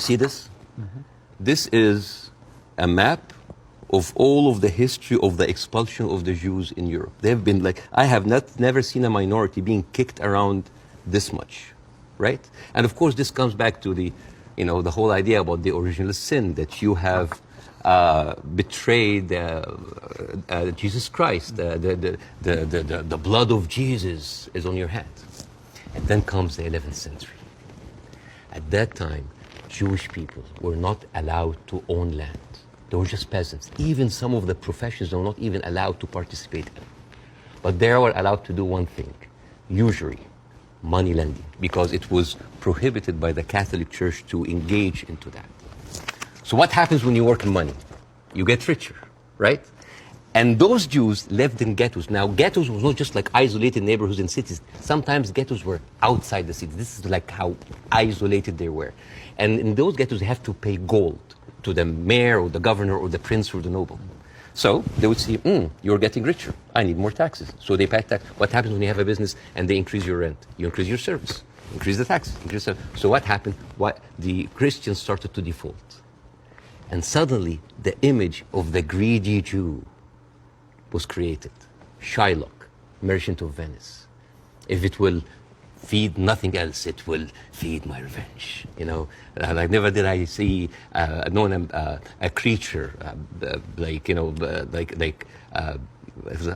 See this? This is a map of all of the history of the expulsion of the Jews in Europe. They've been like, I have never seen a minority being kicked around this much, right? And of course, this comes back to the, the whole idea about the original sin, that you have betrayed Jesus Christ. The blood of Jesus is on your head. And then comes the 11th century. At that time, Jewish people were not allowed to own land. They were just peasants. Even some of the professions they were not even allowed to participate in. But they were allowed to do one thing, usury, money lending, because it was prohibited by the Catholic Church to engage into that. So what happens when you work in money? You get richer, right? And those Jews lived in ghettos. Now, ghettos was not just like isolated neighborhoods in cities. Sometimes ghettos were outside the city. This is like how isolated they were. And in those ghettos, they have to pay gold to the mayor or the governor or the prince or the noble. So they would see, you're getting richer. I need more taxes. So they pay tax. What happens when you have a business and they increase your rent? You increase your service, increase the taxes. So what happened? The Christians started to default. And suddenly, the image of the greedy Jew was created. Shylock, merchant of Venice. If it will feed nothing else, it will feed my revenge. Like never did I see a creature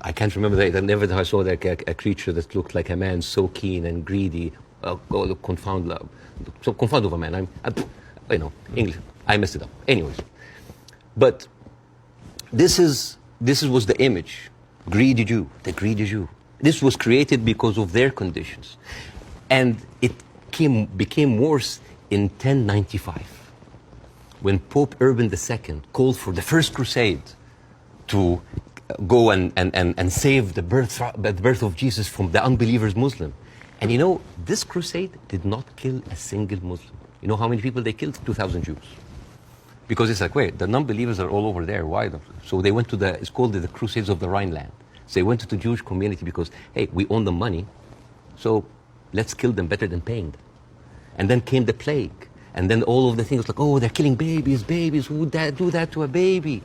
I can't remember that. Never did I saw like a creature that looked like a man so keen and greedy. Confound of a man. English. I messed it up. Anyways, but this was the image, greedy Jew, the greedy Jew. This was created because of their conditions. And it became worse in 1095, when Pope Urban II called for the first crusade to go and save the birth of Jesus from the unbelievers Muslim. And this crusade did not kill a single Muslim. You know how many people they killed? 2,000 Jews. Because it's like, wait, the non-believers are all over there. Why? So they went to it's called the Crusades of the Rhineland. So they went to the Jewish community because, hey, we own the money, so let's kill them better than paying them. And then came the plague. And then all of the things like, oh, they're killing babies, who would do that to a baby,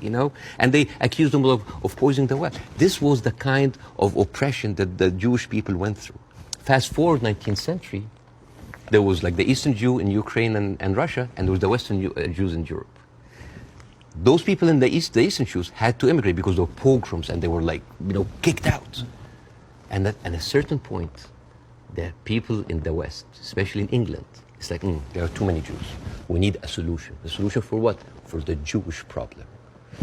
And they accused them of poisoning the well. This was the kind of oppression that the Jewish people went through. Fast forward 19th century, there was like the Eastern Jew in Ukraine and Russia, and there was the Western Jews in Europe. Those people in the Eastern Jews had to immigrate because there were pogroms and they were like, kicked out. And at a certain point, the people in the West, especially in England, it's like, there are too many Jews. We need a solution. A solution for what? For the Jewish problem.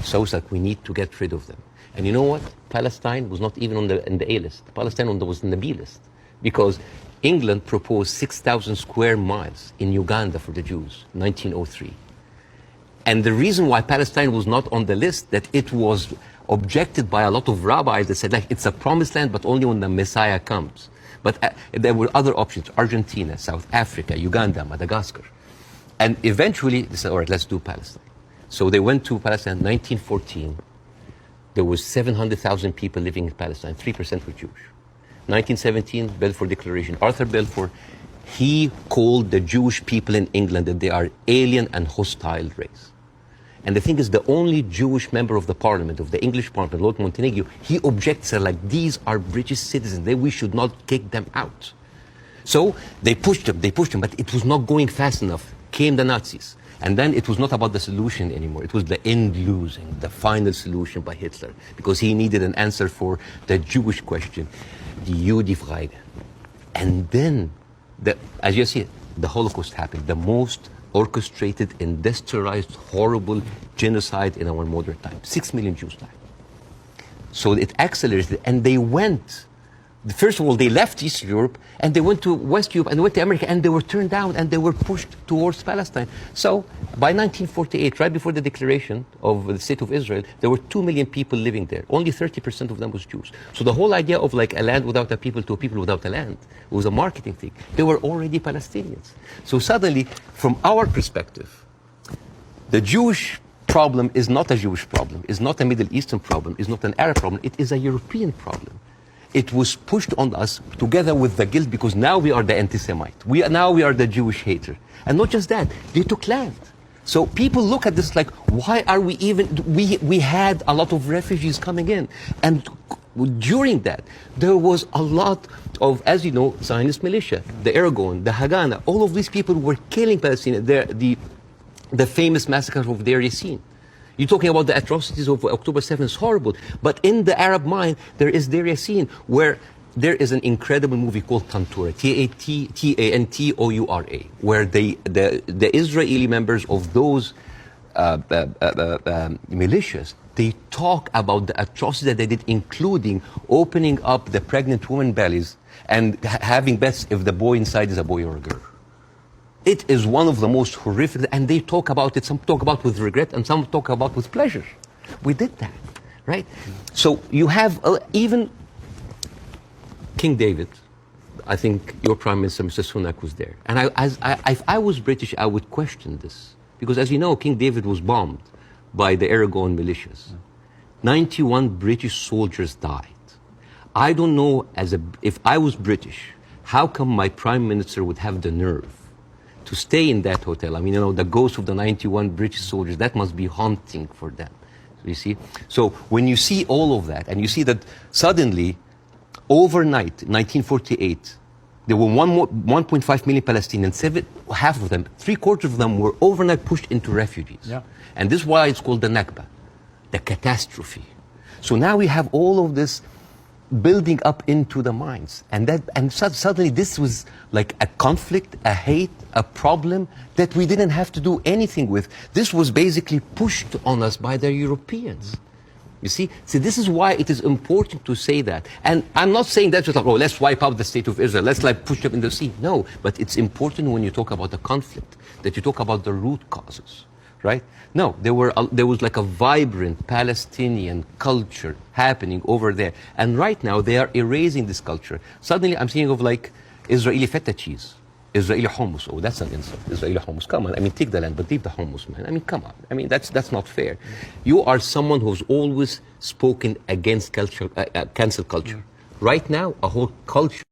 So it's like we need to get rid of them. And you know what? Palestine was not even in the A list. Palestine was in the B list. Because England proposed 6,000 square miles in Uganda for the Jews, 1903. And the reason why Palestine was not on the list, that it was objected by a lot of rabbis that said, like, it's a promised land, but only when the Messiah comes. But there were other options, Argentina, South Africa, Uganda, Madagascar. And eventually, they said, all right, let's do Palestine. So they went to Palestine in 1914. There was 700,000 people living in Palestine, 3% were Jewish. 1917, Balfour Declaration. Arthur Balfour, he called the Jewish people in England that they are alien and hostile race. And the thing is, the only Jewish member of the parliament, of the English parliament, Lord Montagu, he objects, like, these are British citizens, we should not kick them out. So they pushed him, but it was not going fast enough. Came the Nazis. And then it was not about the solution anymore. It was the end losing, the final solution by Hitler, because he needed an answer for the Jewish question, the Judefrage. And then, as you see, the Holocaust happened, the most orchestrated, industrialized, horrible genocide in our modern time. 6 million Jews died. So it accelerated, and they went. First of all, they left East Europe, and they went to West Europe, and they went to America, and they were turned down, and they were pushed towards Palestine. So by 1948, right before the declaration of the State of Israel, there were 2 million people living there. Only 30% of them was Jews. So the whole idea of like a land without a people to a people without a land was a marketing thing. They were already Palestinians. So suddenly, from our perspective, the Jewish problem is not a Jewish problem, is not a Middle Eastern problem, is not an Arab problem, it is a European problem. It was pushed on us together with the guilt, because now we are the anti-Semite. Now we are the Jewish hater. And not just that, they took land. So people look at this like, why are we even, we had a lot of refugees coming in. And during that, there was a lot of, as you know, Zionist militia, the Aragon, the Haganah, all of these people were killing Palestinians. The famous massacre of Deir Yassin. You're talking about the atrocities of October 7th, it's horrible. But in the Arab mind, there is Deir Yassin, where there is an incredible movie called Tantoura, Tantoura, where the Israeli members of those militias, they talk about the atrocities that they did, including opening up the pregnant women's bellies and having bets if the boy inside is a boy or a girl. It is one of the most horrific, and they talk about it, some talk about with regret, and some talk about with pleasure. We did that, right? So you have even King David. I think your Prime Minister, Mr. Sunak, was there. And if I was British, I would question this. Because as you know, King David was bombed by the Aragon militias. 91 British soldiers died. I don't know, if I was British, how come my Prime Minister would have the nerve to stay in that hotel? I mean, you know, the ghost of the 91 British soldiers, that must be haunting for them. You see? So when you see all of that, and you see that suddenly, overnight, 1948, there were 1.5 million Palestinians, half of them, 3/4 of them were overnight pushed into refugees. Yeah. And this is why it's called the Nakba, the catastrophe. So now we have all of this building up into the minds. And suddenly this was like a conflict, a hate, a problem that we didn't have to do anything with. This was basically pushed on us by the Europeans. You see? So this is why it is important to say that. And I'm not saying that just like, oh, let's wipe out the state of Israel, let's like push them in the sea. No, but it's important when you talk about the conflict, that you talk about the root causes, right? No, there was like a vibrant Palestinian culture happening over there. And right now they are erasing this culture. Suddenly I'm thinking of like Israeli feta cheese. Israeli hummus. Oh, that's an insult. Israeli hummus. Come on. I mean, take the land, but leave the hummus, man. I mean, come on. I mean, that's not fair. You are someone who's always spoken against culture, cancel culture. Right now, a whole culture